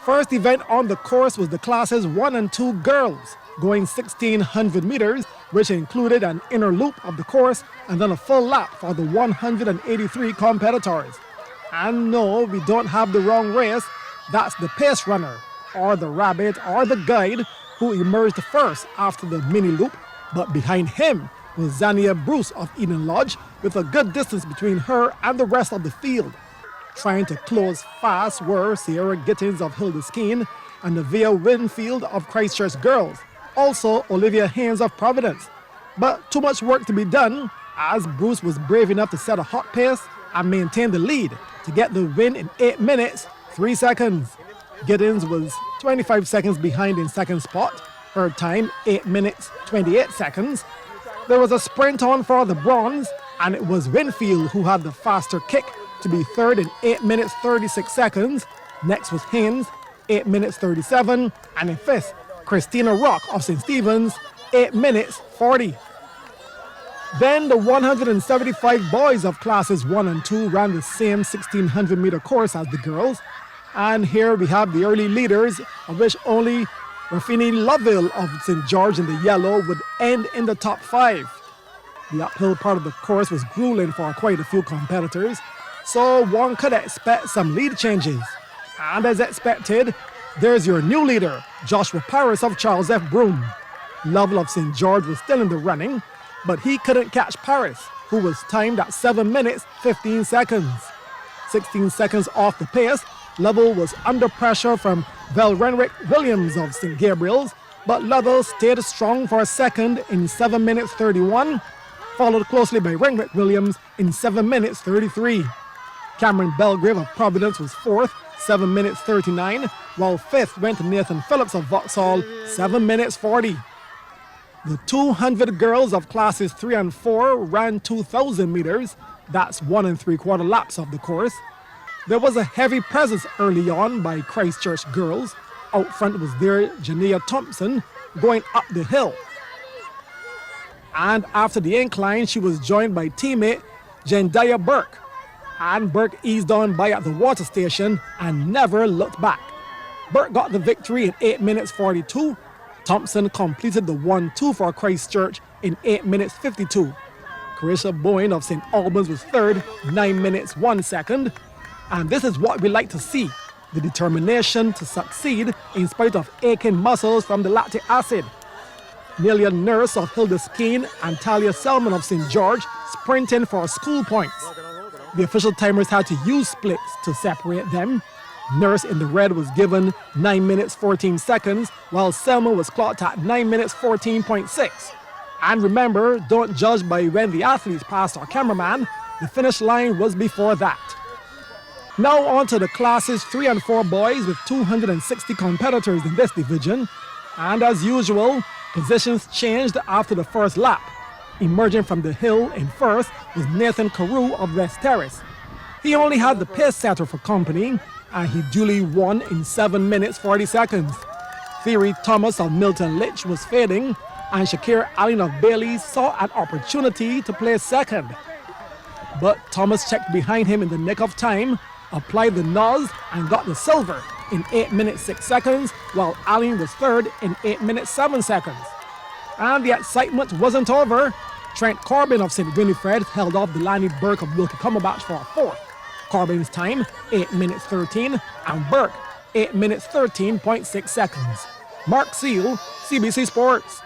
First event on the course was the classes 1 and 2 girls, going 1,600 meters, which included an inner loop of the course and then a full lap for the 183 competitors. And no, we don't have the wrong race. That's the pace runner, or the rabbit, or the guide, who emerged first after the mini loop. But behind him was Zania Bruce of Eden Lodge, with a good distance between her and the rest of the field. Trying to close fast were Sierra Gittins of Hildeskeen and Nevaeh Winfield of Christchurch Girls, also Olivia Haynes of Providence. But too much work to be done, as Bruce was brave enough to set a hot pace and maintain the lead to get the win in 8 minutes, 3 seconds. Gittins was 25 seconds behind in second spot, her time 8 minutes, 28 seconds. There was a sprint on for the bronze, and it was Winfield who had the faster kick to be third in 8 minutes, 36 seconds. Next was Haynes, 8 minutes, 37, and in fifth, Christina Rock of St. Stephen's, 8 minutes, 40. Then the 175 boys of classes 1 and 2 ran the same 1,600 meter course as the girls. And here we have the early leaders, of which only Rafini Lovell of St. George in the yellow would end in the top 5. The uphill part of the course was grueling for quite a few competitors, so one could expect some lead changes. And as expected, there's your new leader, Joshua Paris of Charles F. Broome. Lovell of St. George was still in the running, but he couldn't catch Paris, who was timed at 7 minutes, 15 seconds. 16 seconds off the pace, Lovell was under pressure from Velrenwick Williams of St. Gabriel's, but Lovell stayed strong for a second in 7 minutes 31, followed closely by Renwick Williams in 7 minutes 33. Cameron Belgrave of Providence was fourth, 7 minutes 39, while fifth went to Nathan Phillips of Vauxhall, 7 minutes 40. The 200 girls of classes 3 and 4 ran 2,000 meters, that's 1 3/4 laps of the course. There was a heavy presence early on by Christchurch Girls. Out front was there Jania Thompson going up the hill. And after the incline, she was joined by teammate Jendaya Burke. And Burke eased on by at the water station and never looked back. Burke got the victory in 8 minutes 42. Thompson completed the 1-2 for Christchurch in 8 minutes 52. Carisha Boyne of St. Albans was third, 9 minutes 1 second. And this is what we like to see, the determination to succeed in spite of aching muscles from the lactic acid. Nelia Nurse of Hildeskeen and Talia Selman of St. George sprinting for school points. The official timers had to use splits to separate them. Nurse in the red was given 9 minutes 14 seconds, while Selman was clocked at 9 minutes 14.6. And remember, don't judge by when the athletes passed our cameraman, the finish line was before that. Now on to the classes 3 and 4 boys with 260 competitors in this division. And as usual, positions changed after the first lap. Emerging from the hill in first was Nathan Carew of West Terrace. He only had the pace setter for company, and he duly won in 7 minutes 40 seconds. Theory Thomas of Milton Litch was fading, and Shakir Allen of Bailey saw an opportunity to place second. But Thomas checked behind him in the nick of time, applied the nose, and got the silver in 8 minutes 6 seconds, while Allen was third in 8 minutes 7 seconds. And the excitement wasn't over. Trent Corbin of St. Winifred held off Delaney Burke of Wilkie Cumberbatch for a fourth. Corbin's time, 8 minutes 13, and Burke, 8 minutes 13.6 seconds. Mark Seale, CBC Sports.